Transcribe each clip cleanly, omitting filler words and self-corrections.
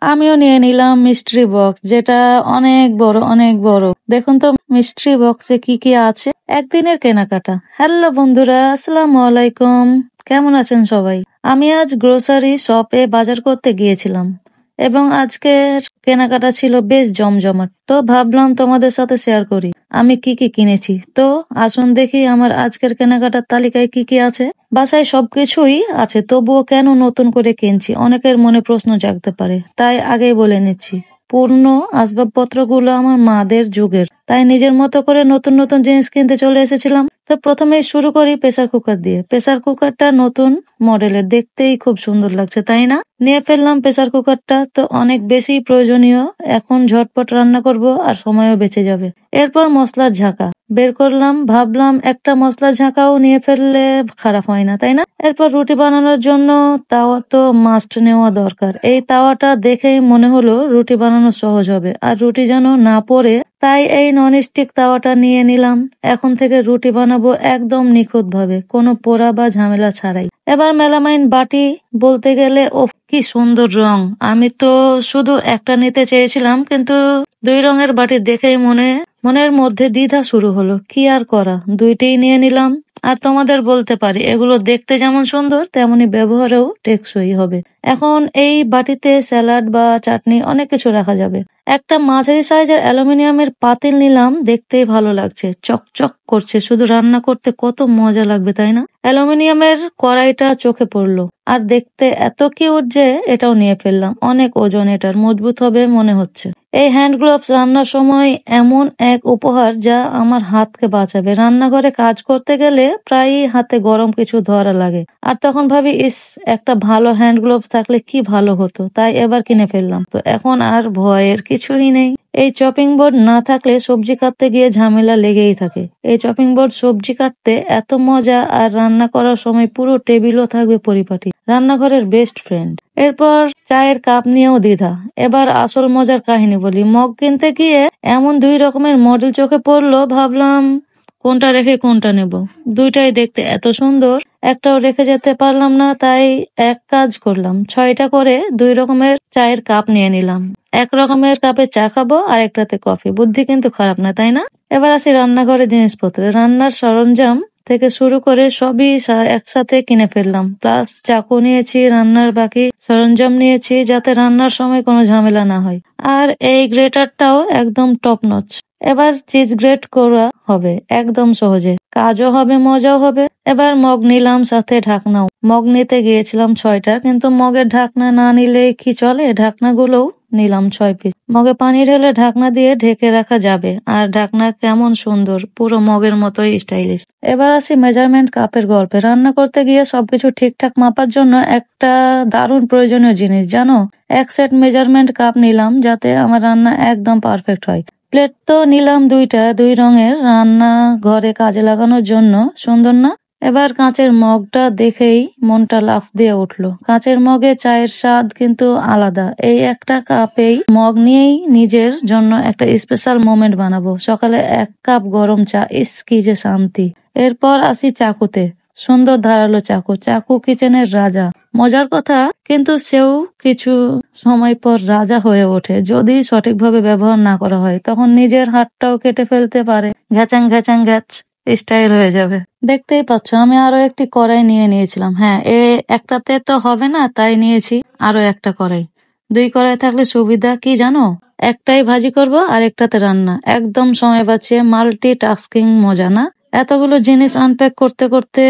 আমিও নিয়ে নিলাম মিস্ট্রি বক্স, যেটা অনেক বড়। দেখুন তো মিস্ট্রি বক্সে কি কি আছে। একদিনের কেনাকাটা। হ্যালো বন্ধুরা, আসসালামু আলাইকুম। কেমন আছেন সবাই? আমি আজ গ্রোসারি শপে বাজার করতে গিয়েছিলাম এবং আজকের কেনাকাটা ছিল বেশ জমজমাট। তো ভাবলাম তোমাদের সাথে শেয়ার করি আমি কি কি কিনেছি। তো আসুন দেখি আমার আজকের কেনাকাটার তালিকায় কি কি আছে। বাসায় সবকিছুই আছে, তবুও কেন নতুন করে কিনছি, অনেকের মনে প্রশ্ন জাগতে পারে, তাই আগেই বলে নিচ্ছি। পুরনো আসবাবপত্রগুলো আমার মাদের যুগের, তাই নিজের মতো করে নতুন নতুন জিনিস কিনতে চলে এসেছিলাম। তো প্রথমেই শুরু করি প্রেসার কুকার দিয়ে। প্রেসার কুকারটা নতুন মডেলের, দেখতেই খুব সুন্দর লাগছে, তাই না? নিয়ে ফেললাম প্রেসার কুকারটা, তো অনেক বেশি প্রয়োজনীয়। এখন ঝটপট রান্না করব আর সময়ও বেঁচে যাবে। এরপর মশলার ঝাঁকা বের করলাম, ভাবলাম একটা মশলার ঝাঁকাও নিয়ে ফেললে খারাপ হয় না, তাই না? এরপর রুটি বানানোর জন্য তাওয়া তো মাস্ট নেওয়া দরকার। এই তাওয়াটা দেখেই মনে হলো রুটি বানানো সহজ হবে আর রুটি যেন না পড়ে, তাই এই ননস্টিক তাওয়াটা নিয়ে নিলাম। এখন থেকে রুটি বানাবো একদম নিখুঁত ভাবে, কোনো পোড়া বা ঝামেলা ছাড়াই। এবার মেলামাইন বাটি, বলতে গেলে ও কি সুন্দর রং। আমি তো শুধু একটা নিতে চেয়েছিলাম, কিন্তু দুই রঙের বাটি দেখেই মনের মধ্যে দ্বিধা শুরু হলো। কি আর করা, দুইটাই নিয়ে নিলাম। আর তোমাদের বলতে পারি, এগুলো দেখতে যেমন সুন্দর তেমনি ব্যবহারেও টেকসই হবে। এখন এই বাটিতে স্যালাড বা চাটনি অনেক কিছু রাখা যাবে। একটা মাঝারি সাইজের অ্যালুমিনিয়ামের পাতিল নিলাম, দেখতেই ভালো লাগছে, চকচক করছে। শুধু রান্না করতে কত মজা লাগবে, তাই না? অ্যালুমিনিয়ামের কড়াইটা চোখে পড়লো আর দেখতে এত কিউট যে এটাও নিয়ে ফেললাম। অনেক ওজন এটার, মজবুত হবে মনে হচ্ছে। এই হ্যান্ড গ্লোভস রান্নার সময় এমন এক উপহার যা আমার হাতকে বাঁচাবে। রান্নাঘরে কাজ করতে গেলে প্রায়ই হাতে গরম কিছু ধরা লাগে, আর তখন ভাবি ইস, একটা ভালো হ্যান্ড গ্লোভস থাকলে কি ভালো হতো। তাই এবার কিনে ফেললাম। তো এখন আর ভয়ের কিছুই নেই। এই চপিং বোর্ড না থাকলে সবজি কাটতে গিয়ে ঝামেলা লেগেই থাকে। এই চপিং বোর্ড সবজি কাটতে এত মজা, আর রান্না করার সময় পুরো টেবিলও থাকবে পরিপাটি। রান্নাঘরের বেস্ট ফ্রেন্ড। এরপর চায়ের কাপ নিয়েও দ্বিধা। এবার আসল মজার কাহিনী বলি। মগ কিনতে গিয়ে এমন দুই রকমের মডেল চোখে পড়লো, ভাবলাম কোনটা রেখে কোনটা নেব। দুইটাই দেখতে এত সুন্দর, একটাও রেখে যেতে পারলাম না। তাই এক কাজ করলাম, 6টা করে দুই রকমের চায়ের কাপ নিয়ে নিলাম। এক রকমের কাপে চা খাবো আর একটাতে কফি। বুদ্ধি কিন্তু খারাপ না, তাই না? এবার আসি রান্নাঘরের জিনিসপত্রে। রান্নার সরঞ্জাম থেকে শুরু করে সবই একসাথে কিনে ফেললাম। প্লাস চাকু নিয়েছি, রান্নার বাকি সরঞ্জাম নিয়েছি, যাতে রান্নার সময় কোনো ঝামেলা না হয়। আর এই গ্রেটারটাও একদম টপ নচ। এবার চিজ গ্রেট করা হবে একদম সহজে, কাজও হবে মজাও হবে। এবার মগ নিলাম, সাথে ঢাকনাও। মগ নিতে গিয়েছিলাম 6টা, কিন্তু মগের ঢাকনা না নিলে কি চলে, ঢাকনাগুলোও নিলাম 6 পিস। মগে পানি ঢেলে ঢাকনা দিয়ে ঢেকে রাখা যাবে। আর ঢাকনা কেমন সুন্দর, পুরো মগের মতোই স্টাইলিশ। এবার আসি মেজারমেন্ট কাপের গল্পে। রান্না করতে গিয়ে সবকিছু ঠিকঠাক মাপার জন্য একটা দারুণ প্রয়োজনীয় জিনিস জানো, এক সেট মেজারমেন্ট কাপ নিলাম, যাতে আমার রান্না একদম পারফেক্ট হয়। প্লেট তো নিলাম 2টা, দুই রঙের, রান্না ঘরে কাজে লাগানোর জন্য। সুন্দর না? এবার কাঁচের মগটা দেখেই মনটা লাফ দিয়ে উঠলো। কাঁচের মগে চায়ের স্বাদ কিন্তু আলাদা। এই একটা কাপেই মগ নিয়েই নিজের জন্য একটা স্পেশাল মোমেন্ট বানাবো। সকালে 1 কাপ গরম চা, ইস কি যে শান্তি। এরপর আসি চাকুতে। সুন্দর ধারালো চাকু, চাকু কিচেনের রাজা। মজার কথা, কিন্তু সেও কিছু সময় পর রাজা হয়ে ওঠে যদি সঠিকভাবে ব্যবহার না করা হয়। তখন নিজের হাতটাও কেটে ফেলতে পারে, ঘ্যাচাং ঘ্যাচাং ঘ্যাচ স্টাইল হয়ে যাবে। দেখতেই পাচ্ছ আমি আরো একটি কড়াই নিয়ে নিয়েছিলাম। হ্যাঁ, একটাতে তো হবে না, তাই নিয়েছি আরো একটা কড়াই। 2 কড়াই থাকলে সুবিধা কি জানো, একটাই ভাজি করব আর একটাতে রান্না। একদম সময় বাঁচিয়ে মাল্টি টাস্কিং, মজা না? এতগুলো জিনিস আনপ্যাক করতে করতে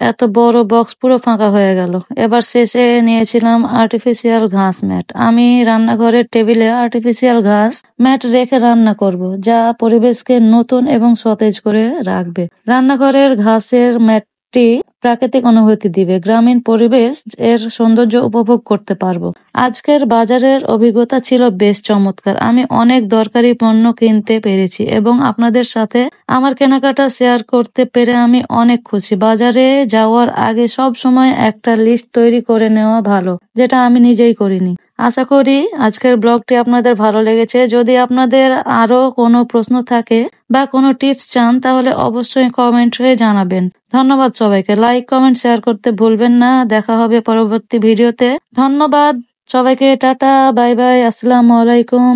এত বড় বক্স পুরো ফাঁকা হয়ে গেল। এবার শেষে নিয়েছিলাম আর্টিফিশিয়াল ঘাস ম্যাট। আমি রান্নাঘরের টেবিলে আর্টিফিশিয়াল ঘাস ম্যাট রেখে রান্না করব, যা পরিবেশকে নতুন এবং সতেজ করে রাখবে। রান্নাঘরের ঘাসের ম্যাটটি প্রাকৃতিক অনুভূতি দিবে, গ্রামীণ পরিবেশ এর সৌন্দর্য উপভোগ করতে পারবো। আজকের বাজারের অভিজ্ঞতা ছিল বেশ চমৎকার। আমি অনেক দরকারি পণ্য কিনতে পেরেছি এবং আপনাদের সাথে আমার কেনাকাটা শেয়ার করতে পেরে আমি অনেক খুশি। বাজারে যাওয়ার আগে সব সময় একটা লিস্ট তৈরি করে নেওয়া ভালো, যেটা আমি নিজেই করিনি। আশা করি আজকের ব্লগটি আপনাদের ভালো লেগেছে। যদি আপনাদের আরো কোনো প্রশ্ন থাকে বা কোনো টিপস চান, তাহলে অবশ্যই কমেন্টে জানাবেন। ধন্যবাদ সবাইকে। লাইক, কমেন্ট, শেয়ার করতে ভুলবেন না। দেখা হবে পরবর্তী ভিডিওতে। ধন্যবাদ। সবাইকে টাটা, বাই বাই, আসসালামু আলাইকুম।